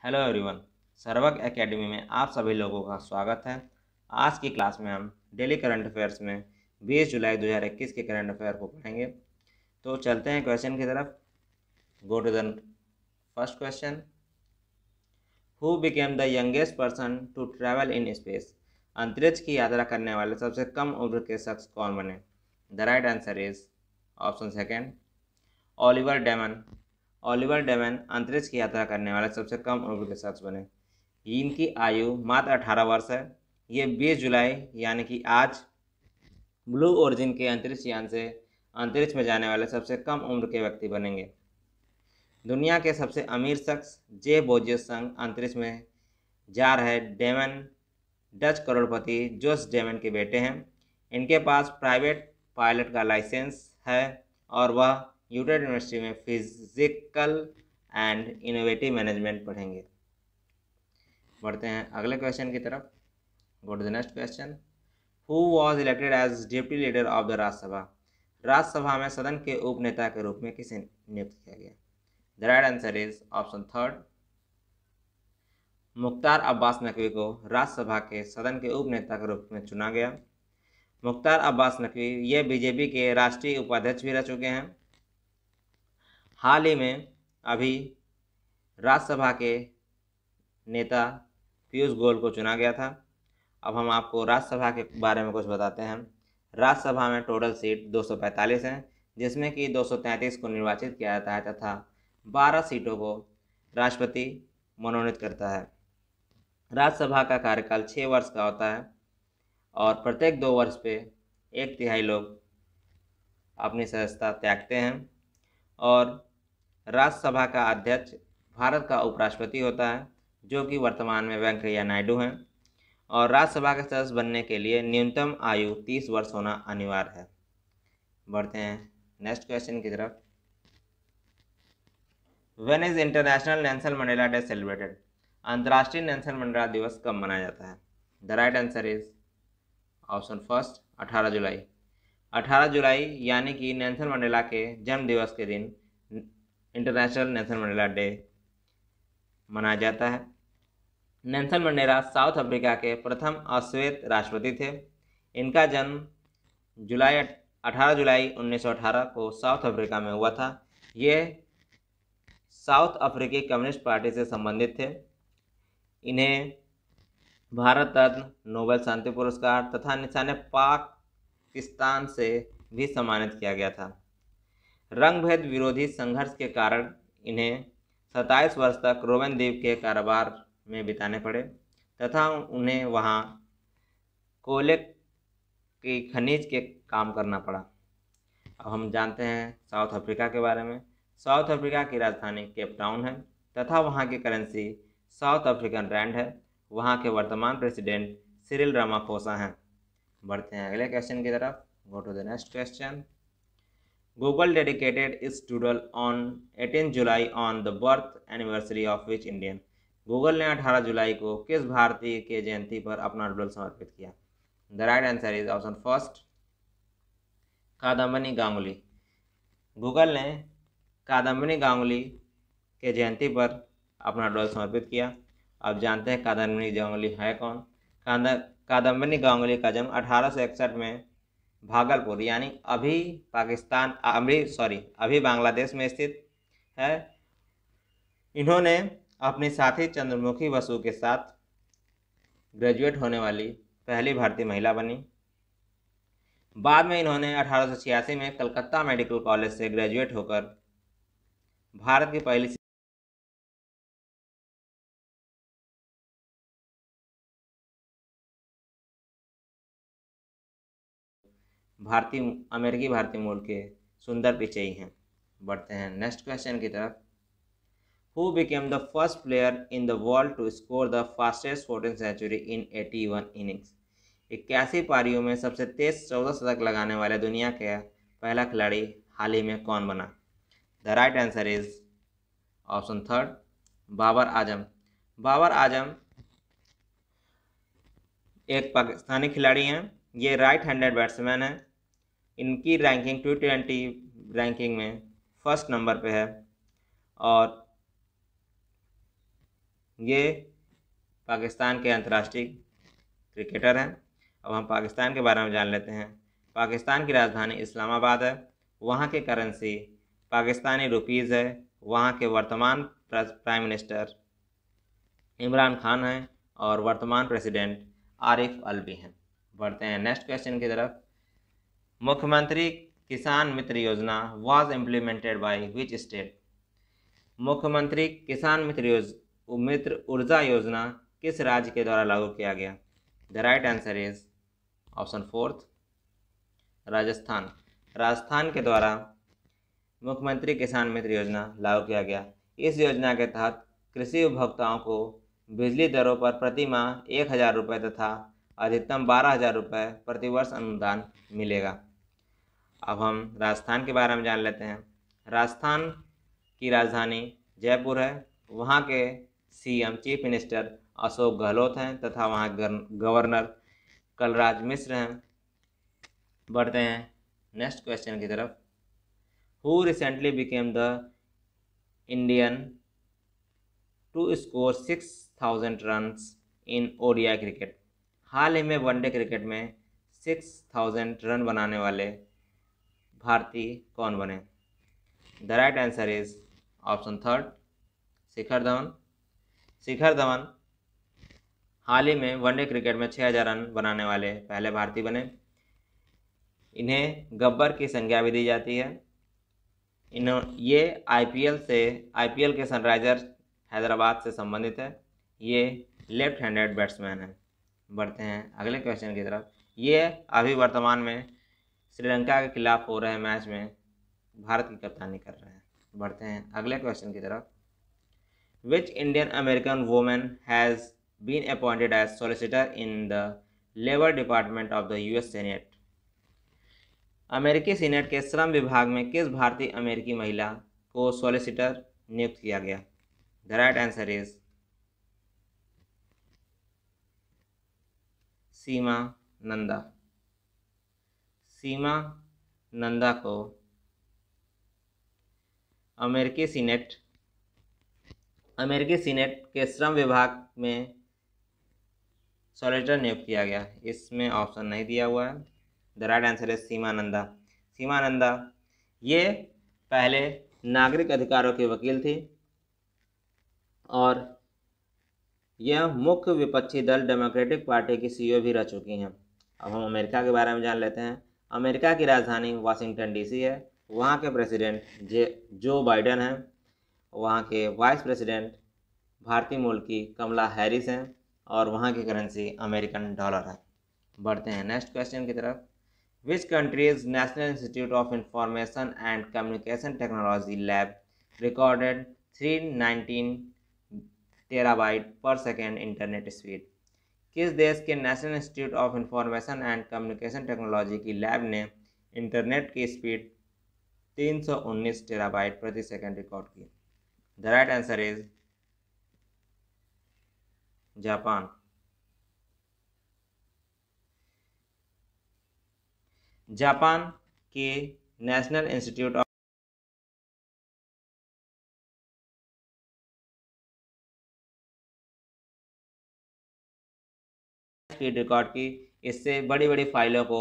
Hello everyone. सर्वक academy में आप सभी लोगों का स्वागत है। आज की क्लास में हम डेली करंट अफेयर्स में 20 जुलाई 2021 के करंट अफेयर को पढ़ेंगे। तो चलते हैं क्वेश्चन की तरफ। Go to the first question. Who became the youngest person to travel in space? अंतरिक्ष की यात्रा करने वाले सबसे कम उम्र के शख्स कौन बने? The right answer is option second, Oliver Daemen. Oliver Daemen अंतरिक्ष की यात्रा करने वाले सबसे कम उम्र के शख्स बने। इनकी आयु मात्र 18 वर्ष है। ये 20 जुलाई यानी कि आज ब्लू ओरिजिन के अंतरिक्ष यान से अंतरिक्ष में जाने वाले सबसे कम उम्र के व्यक्ति बनेंगे। दुनिया के सबसे अमीर शख्स जे बोजेस अंतरिक्ष में जा रहे डेमन डच करोड़पति जोस डेमन के बेटे हैं। इनके पास प्राइवेट पायलट का लाइसेंस है और वह यूटेड यूनिवर्सिटी में फिजिकल एंड इनोवेटिव मैनेजमेंट पढ़ेंगे। बढ़ते हैं अगले क्वेश्चन की तरफ। Go to the next question. Who was elected as deputy leader of the Rajya Sabha? Rajya Sabha में सदन के उप नेता के रूप में किसे नियुक्त किया गया? The right answer is option third, Mukhtar Abbas Naqvi को राज्यसभा के सदन के उप नेता के रूप में चुना गया। मुख्तार अब्बास नकवी ये बीजेपी के राष्ट्रीय उपाध्यक्ष भी रह चुके हैं। हाल ही में अभी राज्यसभा के नेता पीयूष गोयल को चुना गया था। अब हम आपको राज्यसभा के बारे में कुछ बताते हैं। राज्यसभा में टोटल सीट 245 हैं, जिसमें कि 233 को निर्वाचित किया जाता है तथा 12 सीटों को राष्ट्रपति मनोनीत करता है। राज्यसभा का कार्यकाल 6 वर्ष का होता है और प्रत्येक 2 वर्ष पे 1/3 लोग अपनी सदस्यता त्यागते हैं। और राज्यसभा का अध्यक्ष भारत का उपराष्ट्रपति होता है, जो कि वर्तमान में वेंकैया नायडू हैं। और राज्यसभा के सदस्य बनने के लिए न्यूनतम आयु 30 वर्ष होना अनिवार्य है। बढ़ते हैं नेक्स्ट क्वेश्चन की तरफ। When is international Nelson Mandela day celebrated? अंतर्राष्ट्रीय नेल्सन मंडेला दिवस कब मनाया जाता है? The right answer is option first, 18 जुलाई। 18 जुलाई यानी कि नेल्सन मंडेला के जन्म दिवस के दिन इंटरनेशनल नेल्सन मंडेला डे मनाया जाता है। नेल्सन मंडेला साउथ अफ्रीका के प्रथम अश्वेत राष्ट्रपति थे। इनका जन्म 18 जुलाई 1918 को साउथ अफ्रीका में हुआ था। ये साउथ अफ्रीकी कम्युनिस्ट पार्टी से संबंधित थे। इन्हें भारत रत्न, नोबेल शांति पुरस्कार तथा निशान पाकिस्तान से भी सम्मानित किया गया था। रंगभेद विरोधी संघर्ष के कारण इन्हें 27 वर्ष तक रोबेन द्वीप के कारावास में बिताने पड़े तथा उन्हें वहां कोयले की खनिज के काम करना पड़ा। अब हम जानते हैं साउथ अफ्रीका के बारे में। साउथ अफ्रीका की राजधानी केप टाउन है तथा वहां की करेंसी साउथ अफ्रीकन रैंड है। वहां के वर्तमान प्रेसिडेंट सिरिल रामाफोसा हैं। बढ़ते हैं अगले क्वेश्चन की तरफ। Go to the next question. Google dedicated its doodle on 18 July on the birth anniversary of which Indian? Google ने 18 जुलाई को किस भारतीय के जयंती पर अपना डूडल समर्पित किया? The right answer is option first, Kadambini Ganguly. Google ने कादम्बिनी गांगुली के जयंती पर अपना डूडल समर्पित किया। अब जानते हैं कादम्बिनी गांगुली है कौन। कादम्बिनी गांगुली का जन्म 1861 में भागलपुर यानी अभी बांग्लादेश में स्थित है। इन्होंने अपनी साथी चंद्रमुखी बसु के साथ ग्रेजुएट होने वाली पहली भारतीय महिला बनी। बाद में इन्होंने 1886 में कलकत्ता मेडिकल कॉलेज से ग्रेजुएट होकर भारत की पहली अमेरिकी भारतीय मूल के सुंदर पिचई हैं। बढ़ते हैं नेक्स्ट क्वेश्चन की तरफ। Who became the first player in the world to score the fastest 14 century in 81 innings? 81 पारियों में सबसे तेज 14 शतक लगाने वाले दुनिया का पहला खिलाड़ी हाल ही में कौन बना? The right answer is option third, Babar Azam. Babar Azam एक पाकिस्तानी खिलाड़ी हैं। ये राइट हैंडेड बैट्समैन हैं। इनकी रैंकिंग T20 रैंकिंग में फर्स्ट नंबर पे है और ये पाकिस्तान के अंतर्राष्ट्रीय क्रिकेटर हैं। अब हम पाकिस्तान के बारे में जान लेते हैं। पाकिस्तान की राजधानी इस्लामाबाद है। वहाँ की करेंसी पाकिस्तानी रुपीज़ है। वहाँ के वर्तमान प्राइम मिनिस्टर इमरान खान हैं और वर्तमान प्रेसिडेंट आरिफ अलवी हैं। बढ़ते हैं नेक्स्ट क्वेश्चन की तरफ। मुख्यमंत्री किसान मित्र योजना was implemented by which state? मुख्यमंत्री किसान मित्र ऊर्जा योजना किस राज्य के द्वारा लागू किया गया? The right answer is option 4 Rajasthan. Rajasthan के द्वारा मुख्यमंत्री किसान मित्र योजना लागू किया गया। इस योजना के तहत कृषि उपभोक्ताओं को बिजली दरों पर प्रति माह 1000 रुपये तथा अधिकतम 12,000 रुपये प्रतिवर्ष अनुदान मिलेगा। अब हम राजस्थान के बारे में जान लेते हैं। राजस्थान की राजधानी जयपुर है। वहाँ के CM chief minister Ashok Gehlot हैं तथा वहाँ गवर्नर कलराज मिश्र हैं। बढ़ते हैं नेक्स्ट क्वेश्चन की तरफ। Who recently became the Indian to score 6000 runs in ODI cricket? हाल ही में वनडे क्रिकेट में 6000 रन बनाने वाले भारतीय कौन बने? The right answer is option 3 Shikhar Dhawan. Shikhar Dhawan हाल ही में वनडे क्रिकेट में 6000 रन बनाने वाले पहले भारतीय बने। इन्हें गब्बर की संज्ञा भी दी जाती है। ये आईपीएल के सनराइजर्स हैदराबाद से संबंधित है। ये लेफ्ट हैंडेड बैट्समैन है। बढ़ते हैं अगले क्वेश्चन की तरफ। ये अभी वर्तमान में श्रीलंका के खिलाफ हो रहे मैच में भारत की कप्तानी कर रहे हैं। बढ़ते हैं अगले क्वेश्चन की तरफ। Which Indian American women has been appointed as solicitor in the labour department of the US senate? अमेरिकी सीनेट के श्रम विभाग में किस भारतीय अमेरिकी महिला को सॉलिसिटर नियुक्त किया गया? द राइट आंसर इज सीमा नंदा। सीमा नंदा को अमेरिकी सीनेट के श्रम विभाग में सॉलिसिटर नियुक्त किया गया। इसमें ऑप्शन नहीं दिया हुआ है। द राइट आंसर है सीमा नंदा। सीमा नंदा ये पहले नागरिक अधिकारों की वकील थी और यह मुख्य विपक्षी दल डेमोक्रेटिक पार्टी की सीईओ भी रह चुकी हैं। अब हम अमेरिका के बारे में जान लेते हैं। अमेरिका की राजधानी वाशिंगटन डीसी है। वहाँ के प्रेसिडेंट जो बाइडेन हैं। वहाँ के वाइस प्रेसिडेंट भारतीय मूल की कमला हैरिस हैं और वहाँ की करेंसी अमेरिकन डॉलर है। बढ़ते हैं नेक्स्ट क्वेश्चन की तरफ। Which country's National Institute of Information and Communication Technology lab recorded 319 terabyte per second internet speed? किस देश के national institute of information and communication technology की लैब ने इंटरनेट की स्पीड 319 टेराबाइट प्रति सेकेंड रिकॉर्ड की? The right answer is Japan. Japan के national institute of speed record की। इससे बड़ी बड़ी फाइलों को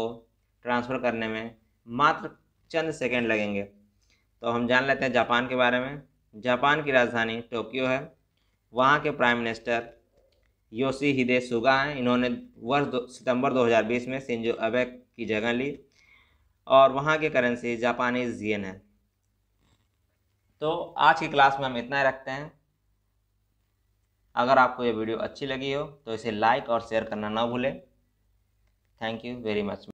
ट्रांसफ़र करने में मात्र चंद सेकंड लगेंगे। तो हम जान लेते हैं जापान के बारे में। जापान की राजधानी टोक्यो है। वहाँ के प्राइम मिनिस्टर योशिहिदे सुगा हैं। इन्होंने सितंबर 2020 में शिंजो अबे की जगह ली और वहाँ की करेंसी जापानीज येन है। तो आज की क्लास में हम इतना ही रखते हैं। अगर आपको ये वीडियो अच्छी लगी हो तो इसे लाइक और शेयर करना ना भूलें। Thank you very much.